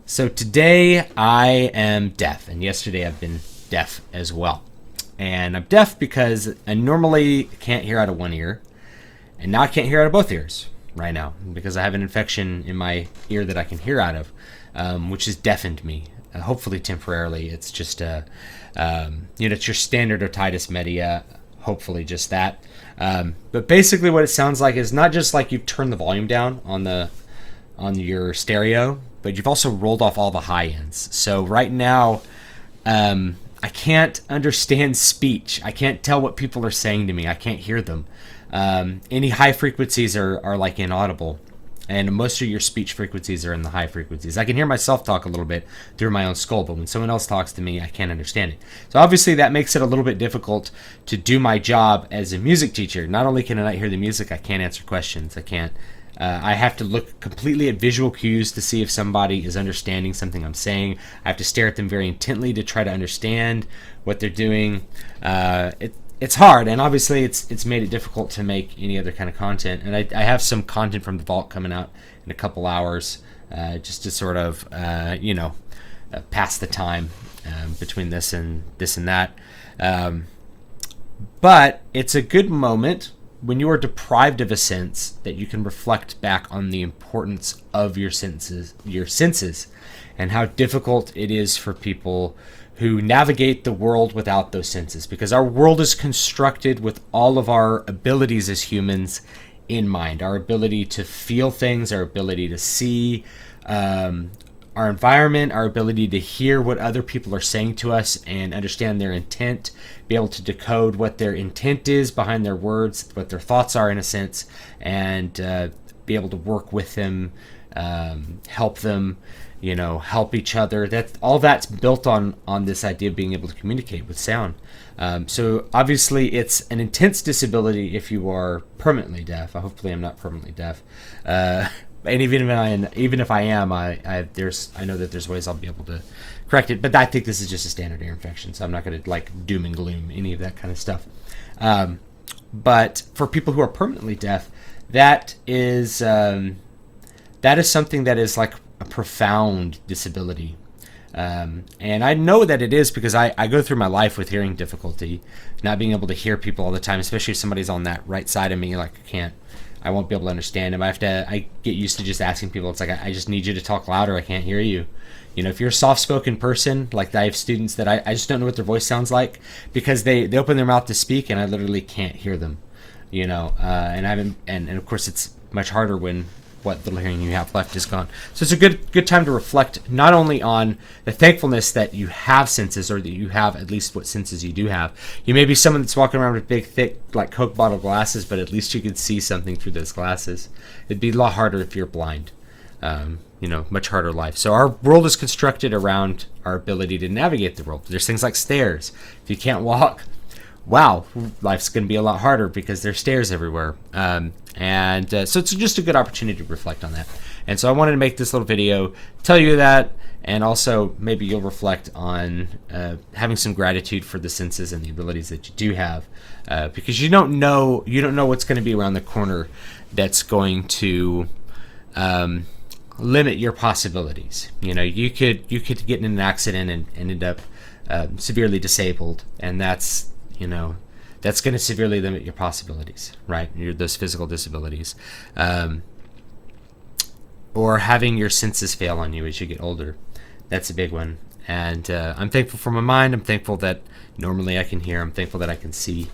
So today I am deaf, and yesterday I've been deaf as well. And I'm deaf because I normally can't hear out of one ear, and now I can't hear out of both ears right now because I have an infection in my ear that I can hear out of, which has deafened me. Hopefully temporarily. It's just it's your standard otitis media. Hopefully just that. But basically, what it sounds like is not just like you've turned the volume down on your stereo, but you've also rolled off all the high ends. So right now, I can't understand speech. I can't tell what people are saying to me. I can't hear them. Any high frequencies are like inaudible, and most of your speech frequencies are in the high frequencies. I can hear myself talk a little bit through my own skull, but when someone else talks to me, I can't understand it. So obviously that makes it a little bit difficult to do my job as a music teacher. Not only can I not hear the music, I can't answer questions. I have to look completely at visual cues to see if somebody is understanding something I'm saying. I have to stare at them very intently to try to understand what they're doing. It's hard, and obviously it's made it difficult to make any other kind of content. And I have some content from the vault coming out in a couple hours, just to sort of pass the time between this and that. But it's a good moment when you are deprived of a sense that you can reflect back on the importance of your senses, and how difficult it is for people who navigate the world without those senses, because our world is constructed with all of our abilities as humans in mind. Our ability to feel things, our ability to see our environment, our ability to hear what other people are saying to us and understand their intent, be able to decode what their intent is behind their words, what their thoughts are in a sense, and be able to work with them, help them, help each other. That's built on this idea of being able to communicate with sound. So obviously it's an intense disability if you are permanently deaf. Hopefully I'm not permanently deaf. And even if I am, I know that there's ways I'll be able to correct it. But I think this is just a standard ear infection, so I'm not going to like doom and gloom any of that kind of stuff. But for people who are permanently deaf, that is something that is like a profound disability. And I know that it is because I go through my life with hearing difficulty, not being able to hear people all the time, especially if somebody's on that right side of me. Like I won't be able to understand them. I get used to just asking people. It's like, I just need you to talk louder. I can't hear you. If you're a soft-spoken person, like I have students that I just don't know what their voice sounds like because they open their mouth to speak and I literally can't hear them. And of course it's much harder when what little hearing you have left is gone. So it's a good time to reflect not only on the thankfulness that you have senses, or that you have at least what senses you do have. You may be someone that's walking around with big, thick, like Coke bottle glasses, but at least you can see something through those glasses. It'd be a lot harder if you're blind. Much harder life. So our world is constructed around our ability to navigate the world. There's things like stairs. If you can't walk, wow, life's going to be a lot harder because there's stairs everywhere. So it's just a good opportunity to reflect on that. And so I wanted to make this little video, tell you that, and also maybe you'll reflect on having some gratitude for the senses and the abilities that you do have, because you don't know what's going to be around the corner that's going to limit your possibilities. You could get in an accident and end up severely disabled, and that's going to severely limit your possibilities, right? Those physical disabilities. Or having your senses fail on you as you get older. That's a big one. And I'm thankful for my mind. I'm thankful that normally I can hear. I'm thankful that I can see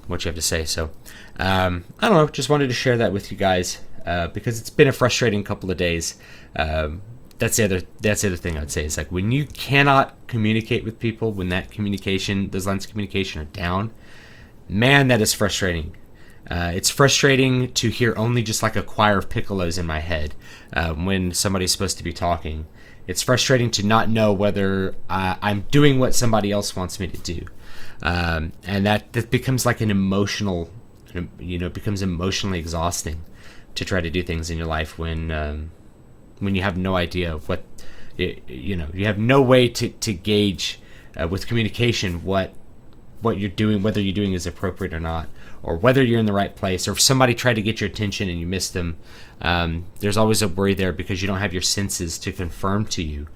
what you have to say. So, I don't know, just wanted to share that with you guys because it's been a frustrating couple of days. That's the other thing I'd say is like when you cannot communicate with people, when those lines of communication are down, man, that is frustrating. It's frustrating to hear only just like a choir of piccolos in my head when somebody's supposed to be talking. It's frustrating to not know whether I'm doing what somebody else wants me to do, and that becomes like an emotional, becomes emotionally exhausting to try to do things in your life when you have no idea what, you have no way to gauge with communication what what you're doing, whether you're doing is appropriate or not, or whether you're in the right place, or if somebody tried to get your attention and you missed them. There's always a worry there because you don't have your senses to confirm to you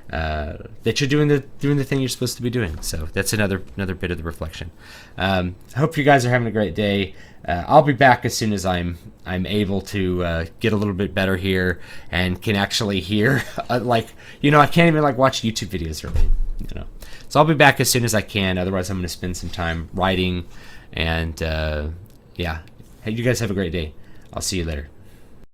that you're doing the thing you're supposed to be doing. So that's another bit of the reflection. I hope you guys are having a great day. I'll be back as soon as I'm able to get a little bit better here and can actually hear. I can't even watch YouTube videos really. So I'll be back as soon as I can. Otherwise, I'm going to spend some time writing. And Hey, you guys have a great day. I'll see you later.